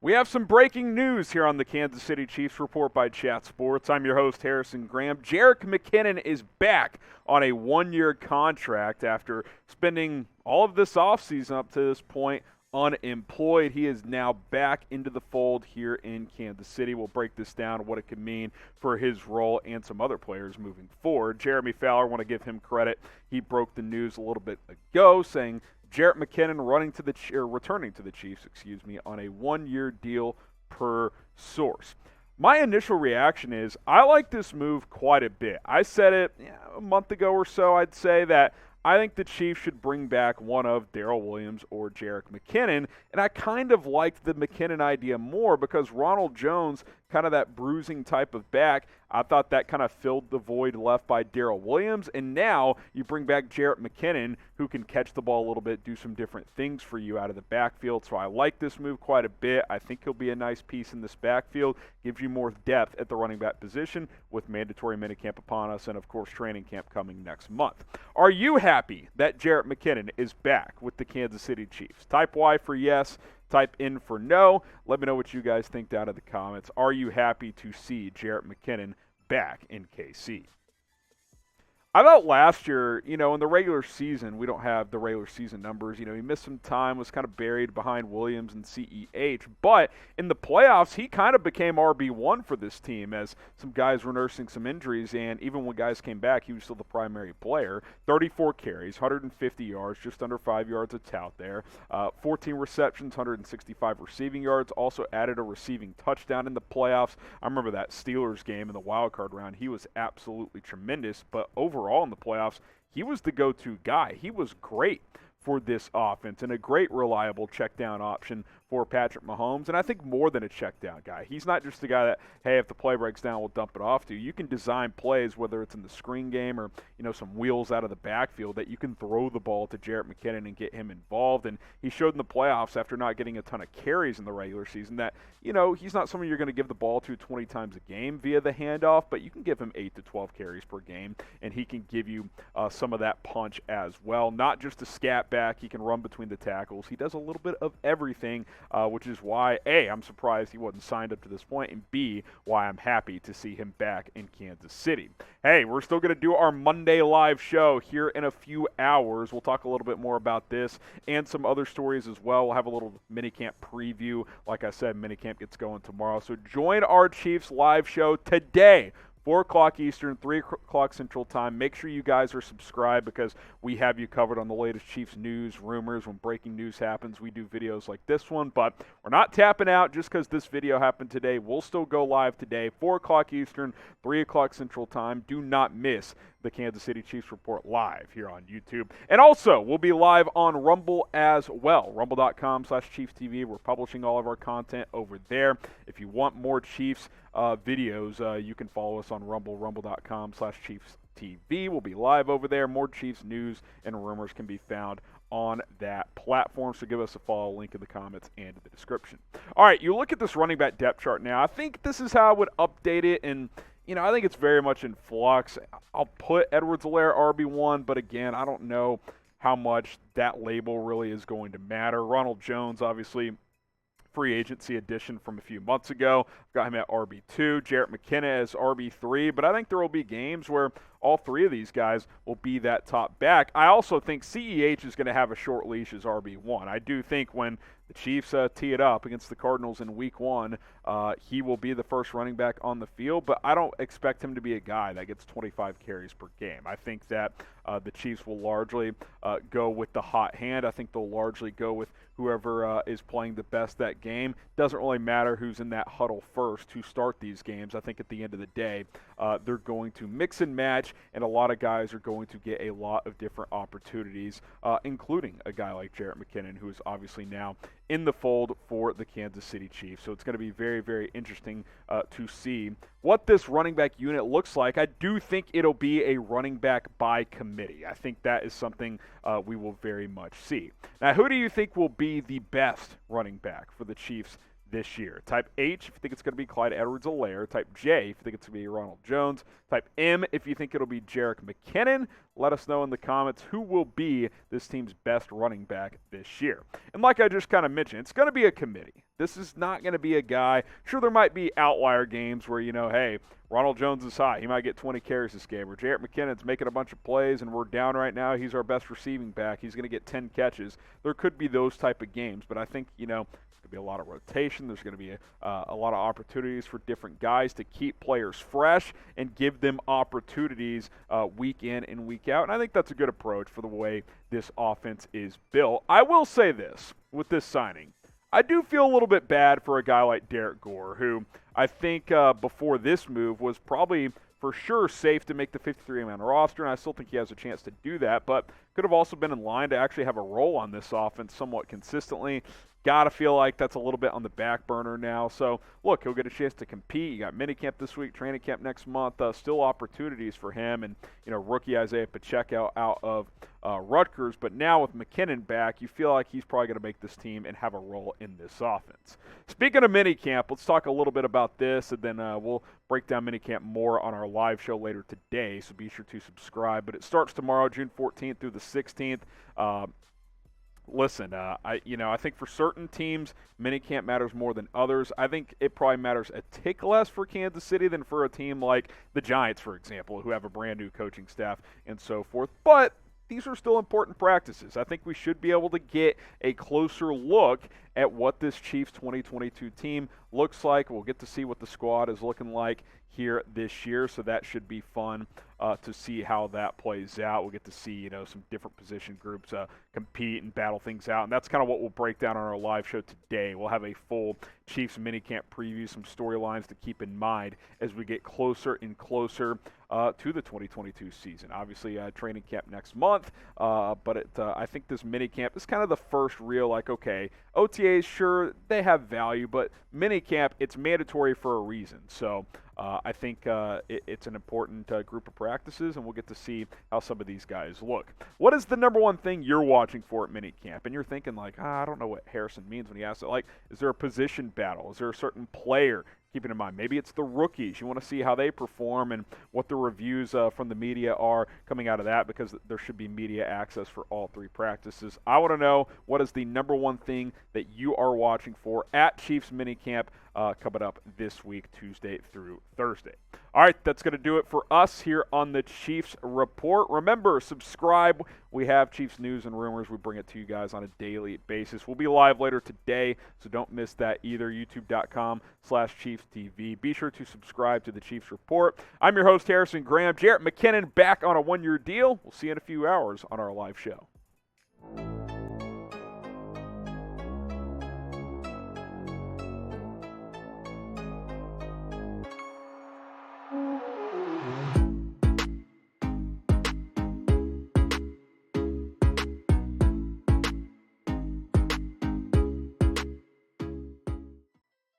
We have some breaking news here on the Kansas City Chiefs Report by Chat Sports. I'm your host, Harrison Graham. Jerick McKinnon is back on a one-year contract after spending all of this offseason up to this point unemployed. He is now back into the fold here in Kansas City. We'll break this down, what it could mean for his role and some other players moving forward. Jeremy Fowler, want to give him credit. He broke the news a little bit ago, saying Jerick McKinnon returning to the Chiefs, on a one-year deal per source. My initial reaction is I like this move quite a bit. I said it a month ago or so. I'd say that I think the Chiefs should bring back one of Darrell Williams or Jerick McKinnon, and I kind of liked the McKinnon idea more because Ronald Jones, kind of that bruising type of back, I thought that kind of filled the void left by Darrell Williams, and now you bring back Jerick McKinnon, who can catch the ball a little bit, do some different things for you out of the backfield. So I like this move quite a bit. I think he'll be a nice piece in this backfield, gives you more depth at the running back position with mandatory minicamp upon us and, of course, training camp coming next month. Are you happy that Jerick McKinnon is back with the Kansas City Chiefs? Type Y for yes. Type in for no. Let me know what you guys think down in the comments. Are you happy to see Jerick McKinnon back in KC? I thought last year, in the regular season, we don't have the regular season numbers. He missed some time, was kind of buried behind Williams and CEH. But in the playoffs, he kind of became RB1 for this team as some guys were nursing some injuries. And even when guys came back, he was still the primary player. 34 carries, 150 yards, just under 5 yards a tout there. 14 receptions, 165 receiving yards. Also added a receiving touchdown in the playoffs. I remember that Steelers game in the wild card round. He was absolutely tremendous. But overall in the playoffs, he was the go-to guy. He was great for this offense and a great reliable check down option for Patrick Mahomes, and I think more than a check down guy. He's not just the guy that, hey, if the play breaks down, we'll dump it off to you. You can design plays, whether it's in the screen game or, some wheels out of the backfield, that you can throw the ball to Jerick McKinnon and get him involved. And he showed in the playoffs, after not getting a ton of carries in the regular season, that, he's not someone you're going to give the ball to 20 times a game via the handoff, but you can give him 8 to 12 carries per game, and he can give you some of that punch as well. Not just a scat back. He can run between the tackles. He does a little bit of everything, which is why, A, I'm surprised he wasn't signed up to this point, and B, why I'm happy to see him back in Kansas City. Hey, we're still going to do our Monday live show here in a few hours. We'll talk a little bit more about this and some other stories as well. We'll have a little minicamp preview. Like I said, minicamp gets going tomorrow. So join our Chiefs live show today. 4 o'clock Eastern, 3 o'clock Central Time. Make sure you guys are subscribed because we have you covered on the latest Chiefs news, rumors. When breaking news happens, we do videos like this one. But we're not tapping out just because this video happened today. We'll still go live today, 4 o'clock Eastern, 3 o'clock Central Time. Do not miss the Kansas City Chiefs Report live here on YouTube. And also, we'll be live on Rumble as well, rumble.com/ChiefsTV. We're publishing all of our content over there. If you want more Chiefs videos, you can follow us on Rumble, rumble.com/ChiefsTV. We'll be live over there. More Chiefs news and rumors can be found on that platform, so give us a follow, link in the comments and in the description. All right, you look at this running back depth chart now. I think this is how I would update it, and I think it's very much in flux. I'll put Edwards-Helaire RB1, but again, I don't know how much that label really is going to matter. Ronald Jones, obviously, free agency addition from a few months ago. Got him at RB2. Jerick McKinnon as RB3, but I think there will be games where all three of these guys will be that top back. I also think CEH is going to have a short leash as RB1. I do think when the Chiefs tee it up against the Cardinals in Week 1, he will be the first running back on the field, but I don't expect him to be a guy that gets 25 carries per game. I think that the Chiefs will largely go with the hot hand. I think they'll largely go with whoever is playing the best that game. Doesn't really matter who's in that huddle first to start these games. I think at the end of the day, they're going to mix and match, and a lot of guys are going to get a lot of different opportunities, including a guy like Jerick McKinnon, who is obviously now in the fold for the Kansas City Chiefs. So it's going to be very, very interesting to see what this running back unit looks like. I do think it'll be a running back by committee. I think that is something we will very much see. Now, who do you think will be the best running back for the Chiefs this year? Type H if you think it's going to be Clyde Edwards-Helaire. Type J if you think it's going to be Ronald Jones. Type M if you think it'll be Jerick McKinnon. Let us know in the comments who will be this team's best running back this year. And like I just kind of mentioned, it's going to be a committee. This is not going to be a guy. Sure, there might be outlier games where, hey, Ronald Jones is high. He might get 20 carries this game. Or Jerick McKinnon's making a bunch of plays, and we're down right now. He's our best receiving back. He's going to get 10 catches. There could be those type of games, but I think, there's going to be a lot of rotation. There's going to be a lot of opportunities for different guys to keep players fresh and give them opportunities week in and week out. And I think that's a good approach for the way this offense is built. I will say this with this signing. I do feel a little bit bad for a guy like Derek Gore, who I think before this move was probably for sure safe to make the 53-man roster, and I still think he has a chance to do that, but could have also been in line to actually have a role on this offense somewhat consistently. Got to feel like that's a little bit on the back burner now. So, look, he'll get a chance to compete. You got minicamp this week, training camp next month. Still opportunities for him. And, rookie Isaiah Pacheco out of Rutgers. But now with McKinnon back, you feel like he's probably going to make this team and have a role in this offense. Speaking of minicamp, let's talk a little bit about this, and then we'll break down minicamp more on our live show later today. So be sure to subscribe. But it starts tomorrow, June 14th through the 16th. Listen, I think for certain teams, minicamp matters more than others. I think it probably matters a tick less for Kansas City than for a team like the Giants, for example, who have a brand new coaching staff and so forth. But these are still important practices. I think we should be able to get a closer look at what this Chiefs 2022 team looks like. We'll get to see what the squad is looking like here this year, so that should be fun to see how that plays out. We'll get to see, some different position groups compete and battle things out, and that's kind of what we'll break down on our live show today. We'll have a full Chiefs minicamp preview, some storylines to keep in mind as we get closer and closer to the 2022 season. Obviously, training camp next month, but I think this minicamp is kind of the first real, okay, OTAs, sure, they have value, but minicamp, it's mandatory for a reason. So I think it's an important group of practices, and we'll get to see how some of these guys look. What is the number one thing you're watching for at minicamp? And you're thinking I don't know what Harrison means when he asks it. Is there a position battle? Is there a certain player? Keeping in mind, maybe it's the rookies. You want to see how they perform and what the reviews from the media are coming out of that, because there should be media access for all three practices. I want to know what is the number one thing that you are watching for at Chiefs minicamp coming up this week, Tuesday through Thursday. All right, that's going to do it for us here on the Chiefs Report. Remember, subscribe. We have Chiefs news and rumors. We bring it to you guys on a daily basis. We'll be live later today, so don't miss that either. YouTube.com/ChiefsTV. Be sure to subscribe to the Chiefs Report. I'm your host, Harrison Graham. Jerick McKinnon back on a one-year deal. We'll see you in a few hours on our live show.